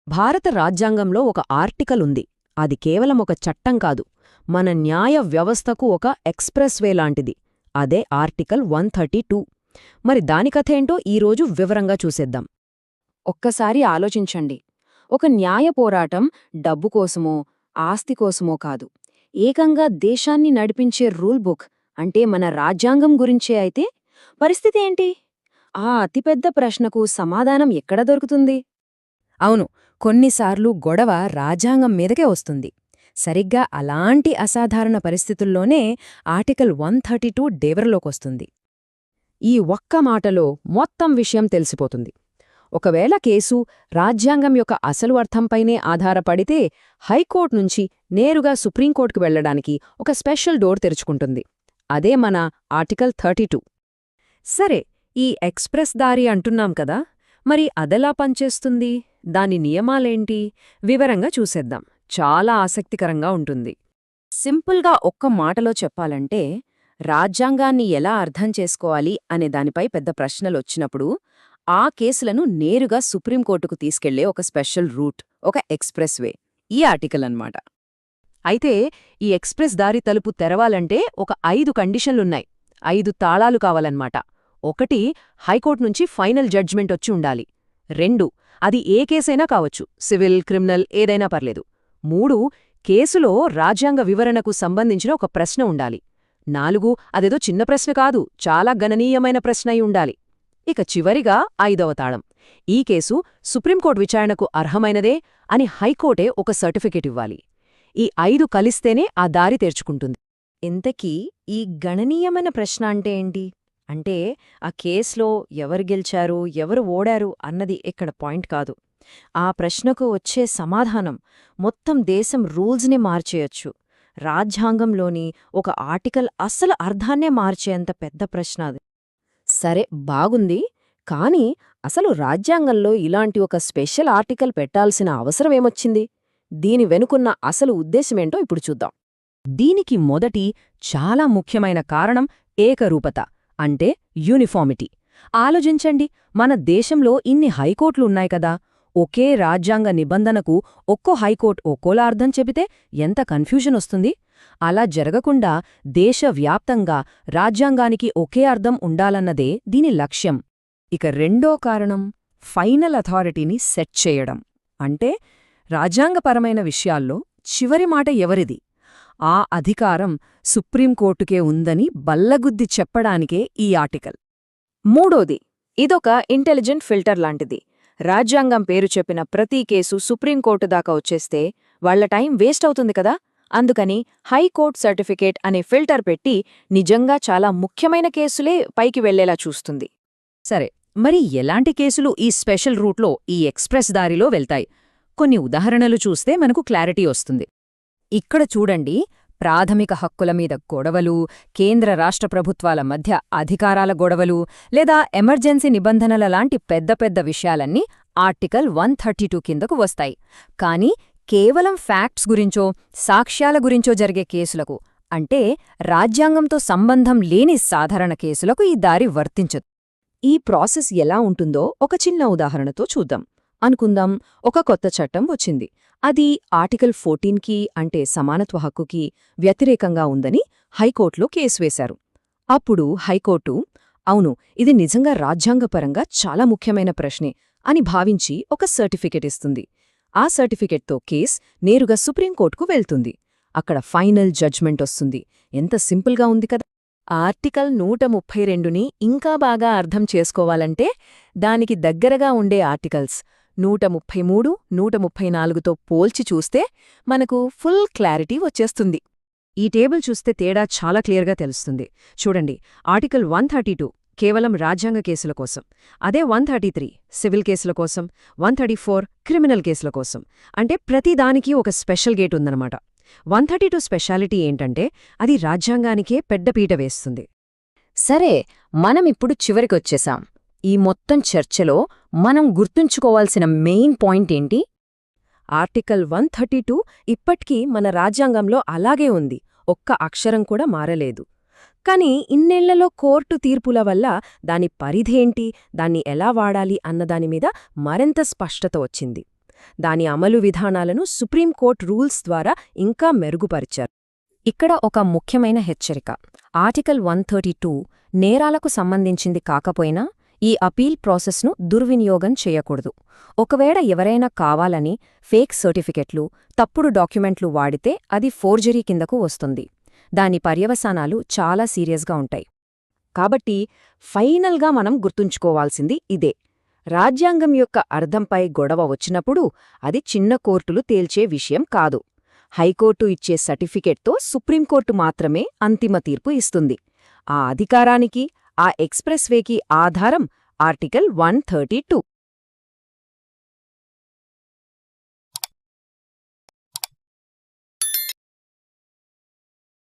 భారత రాజ్యాంగంలో ఒక ఆర్టికల్ ఉంది. అది కేవలం ఒక చట్టం కాదు, మన న్యాయ వ్యవస్థకు ఒక ఎక్స్‌ప్రెస్ వే లాంటిది. అదే ఆర్టికల్ 132. మరి దాని కథేంటో ఈరోజు వివరంగా చూసేద్దాం. ఒక్కసారి ఆలోచించండి. ఒక న్యాయ పోరాటం డబ్బు కోసమో, ఆస్తి కోసమో కాదు. ఏకంగా దేశాన్ని నడిపించే రూల్ బుక్ అంటే మన రాజ్యాంగం గురించే అయితే పరిస్థితి ఏంటి? ఆ అతిపెద్ద ప్రశ్నకు సమాధానం ఎక్కడ దొరుకుతుంది? అవును, కొన్నిసార్లు గొడవ రాజ్యాంగం మీదకే వస్తుంది. సరిగ్గా అలాంటి అసాధారణ పరిస్థితుల్లోనే ఆర్టికల్ 132 డేవరలోకొస్తుంది. ఈ ఒక్క మాటలో మొత్తం విషయం తెలిసిపోతుంది. ఒకవేళ కేసు రాజ్యాంగం యొక్క అసలు అర్థంపైనే ఆధారపడితే హైకోర్టు నుంచి నేరుగా సుప్రీంకోర్టుకు వెళ్లడానికి ఒక స్పెషల్ డోర్ తెరుచుకుంటుంది. అదే మన ఆర్టికల్ 32. సరే, ఈ ఎక్స్‌ప్రెస్ దారి అంటున్నాం కదా, మరి అదెలా పనిచేస్తుంది? దాని నియమాలేంటి? వివరంగా చూసేద్దాం. చాలా ఆసక్తికరంగా ఉంటుంది. సింపుల్గా ఒక్క మాటలో చెప్పాలంటే, రాజ్యాంగాన్ని ఎలా అర్థం చేసుకోవాలి అనే దానిపై పెద్ద ప్రశ్నలొచ్చినప్పుడు ఆ కేసులను నేరుగా సుప్రీంకోర్టుకు తీసుకెళ్లే ఒక స్పెషల్ రూట్, ఒక ఎక్స్‌ప్రెస్ వే ఈ ఆర్టికల్ అన్నమాట. అయితే ఈ ఎక్స్‌ప్రెస్ దారి తలుపు తెరవాలంటే ఒక 5 కండిషన్లున్నాయి. 5 తాళాలు కావాలన్నమాట. 1, హైకోర్టు నుంచి ఫైనల్ జడ్జ్మెంట్ వచ్చి ఉండాలి. 2, అది ఏ కేసైనా కావచ్చు, సివిల్, క్రిమినల్ ఏదైనా పర్లేదు. 3, కేసులో రాజ్యాంగ వివరణకు సంబంధించిన ఒక ప్రశ్న ఉండాలి. 4, అదేదో చిన్న ప్రశ్న కాదు, చాలా గణనీయమైన ప్రశ్న అయి ఉండాలి. ఇక చివరిగా 5వ తాళం, ఈ కేసు సుప్రీంకోర్టు విచారణకు అర్హమైనదే అని హైకోర్టే ఒక సర్టిఫికేట్ ఇవ్వాలి. ఈ 5 కలిస్తేనే ఆ దారి తెరుచుకుంటుంది. ఇంతకీ ఈ గణనీయమైన ప్రశ్న అంటే ఏంటి? అంటే ఆ కేసులో ఎవరు గెలిచారు, ఎవరు ఓడారు అన్నది ఇక్కడ పాయింట్ కాదు. ఆ ప్రశ్నకు వచ్చే సమాధానం మొత్తం దేశం రూల్స్ని మార్చేయొచ్చు. రాజ్యాంగంలోని ఒక ఆర్టికల్ అసలు అర్థాన్నే మార్చేంత పెద్ద ప్రశ్న అది. సరే, బాగుంది. కానీ అసలు రాజ్యాంగంలో ఇలాంటి ఒక స్పెషల్ ఆర్టికల్ పెట్టాల్సిన అవసరమేమొచ్చింది? దీని వెనుకున్న అసలు ఉద్దేశమేంటో ఇప్పుడు చూద్దాం. దీనికి మొదటి చాలా ముఖ్యమైన కారణం ఏకరూపత, అంటే యూనిఫామిటీ. ఆలోచించండి, మన దేశంలో ఇన్ని హైకోర్టులున్నాయి కదా, ఒకే రాజ్యాంగ నిబంధనకు ఒక్కో హైకోర్టు ఒక్కోలా అర్థం చెబితే ఎంత కన్ఫ్యూజన్ వస్తుంది? అలా జరగకుండా దేశవ్యాప్తంగా రాజ్యాంగానికి ఒకే అర్థం ఉండాలన్నదే దీని లక్ష్యం. ఇక రెండో కారణం ఫైనల్ అథారిటీని సెట్ చేయడం. అంటే రాజ్యాంగపరమైన విషయాల్లో చివరి మాట ఎవరిది? ఆ అధికారం సుప్రీంకోర్టుకే ఉందని బల్లగుద్ది చెప్పడానికే ఈ ఆర్టికల్. మూడోది, ఇదొక ఇంటెలిజెంట్ ఫిల్టర్ లాంటిది. రాజ్యాంగం పేరు చెప్పిన ప్రతి కేసు సుప్రీంకోర్టు దాకా వచ్చేస్తే వాళ్ల టైం వేస్ట్ అవుతుంది కదా. అందుకని హైకోర్టు సర్టిఫికేట్ అనే ఫిల్టర్ పెట్టి నిజంగా చాలా ముఖ్యమైన కేసులే పైకి వెళ్లేలా చూస్తుంది. సరే, మరి ఎలాంటి కేసులు ఈ స్పెషల్ రూట్లో, ఈ ఎక్స్‌ప్రెస్ దారిలో వెళ్తాయి? కొన్ని ఉదాహరణలు చూస్తే మనకు క్లారిటీ వస్తుంది. ఇక్కడ చూడండి, ప్రాథమిక హక్కుల మీద గొడవలు, కేంద్ర రాష్ట్ర ప్రభుత్వాల మధ్య అధికారాల గొడవలు, లేదా ఎమర్జెన్సీ నిబంధనల లాంటి పెద్ద పెద్ద విషయాలన్నీ ఆర్టికల్ 132 కిందకు వస్తాయి. కానీ కేవలం ఫ్యాక్ట్స్ గురించో, సాక్ష్యాల గురించో జరిగే కేసులకు, అంటే రాజ్యాంగంతో సంబంధం లేని సాధారణ కేసులకు ఈ దారి వర్తించదు. ఈ ప్రాసెస్ ఎలా ఉంటుందో ఒక చిన్న ఉదాహరణతో చూద్దాం. అనుకుందాం, ఒక కొత్త చట్టం వచ్చింది. అది ఆర్టికల్ 14కి, అంటే సమానత్వ హక్కుకి వ్యతిరేకంగా ఉందని హైకోర్టులో కేసు వేశారు. అప్పుడు హైకోర్టు, అవును, ఇది నిజంగా రాజ్యాంగపరంగా చాలా ముఖ్యమైన ప్రశ్నే అని భావించి ఒక సర్టిఫికెట్ ఇస్తుంది. ఆ సర్టిఫికెట్తో కేస్ నేరుగా సుప్రీంకోర్టుకు వెళ్తుంది. అక్కడ ఫైనల్ జడ్జ్మెంట్ వస్తుంది. ఎంత సింపుల్గా ఉంది కదా. ఆర్టికల్ 132ని ఇంకా బాగా అర్థం చేసుకోవాలంటే దానికి దగ్గరగా ఉండే ఆర్టికల్స్ 133, 134తో పోల్చి చూస్తే మనకు ఫుల్ క్లారిటీ వచ్చేస్తుంది. ఈ టేబుల్ చూస్తే తేడా చాలా క్లియర్గా తెలుస్తుంది. చూడండి, ఆర్టికల్ 132 కేవలం రాజ్యాంగ కేసుల కోసం, అదే 133 సివిల్ కేసుల కోసం, 134 క్రిమినల్ కేసుల కోసం. అంటే ప్రతిదానికి ఒక స్పెషల్ గేట్ ఉందన్నమాట. 132 స్పెషాలిటీ ఏంటంటే అది రాజ్యాంగానికే పెద్దపీట వేస్తుంది. సరే, మనమిప్పుడు చివరికొచ్చేశాం. ఈ మొత్తం చర్చలో మనం గుర్తుంచుకోవాల్సిన మెయిన్ పాయింట్ ఏంటి? ఆర్టికల్ 132 ఇప్పటికీ మన రాజ్యాంగంలో అలాగే ఉంది, ఒక్క అక్షరం కూడా మారలేదు. కాని ఇన్నేళ్లలో కోర్టు తీర్పుల వల్ల దాని పరిధేంటి, దాన్ని ఎలా వాడాలి అన్నదానిమీద మరింత స్పష్టత వచ్చింది. దాని అమలు విధానాలను సుప్రీంకోర్టు రూల్స్ ద్వారా ఇంకా మెరుగుపరిచారు. ఇక్కడ ఒక ముఖ్యమైన హెచ్చరిక. ఆర్టికల్ 132 నేరాలకు సంబంధించింది కాకపోయినా ఈ అపీల్ ప్రాసెస్ను దుర్వినియోగం చేయకూడదు. ఒకవేళ ఎవరైనా కావాలని ఫేక్ సర్టిఫికెట్లు, తప్పుడు డాక్యుమెంట్లు వాడితే అది ఫోర్జరీ కిందకు వస్తుంది. దాని పర్యవసానాలు చాలా సీరియస్గా ఉంటాయి. కాబట్టి ఫైనల్గా మనం గుర్తుంచుకోవాల్సింది ఇదే: రాజ్యాంగం యొక్క అర్థంపై గొడవ వచ్చినప్పుడు అది చిన్న కోర్టులు తేల్చే విషయం కాదు. హైకోర్టు ఇచ్చే సర్టిఫికెట్తో సుప్రీంకోర్టు మాత్రమే అంతిమ తీర్పు ఇస్తుంది. ఆ అధికారానికి, ఆ ఎక్స్‌ప్రెస్ వేకి ఆధారం ఆర్టికల్ 132.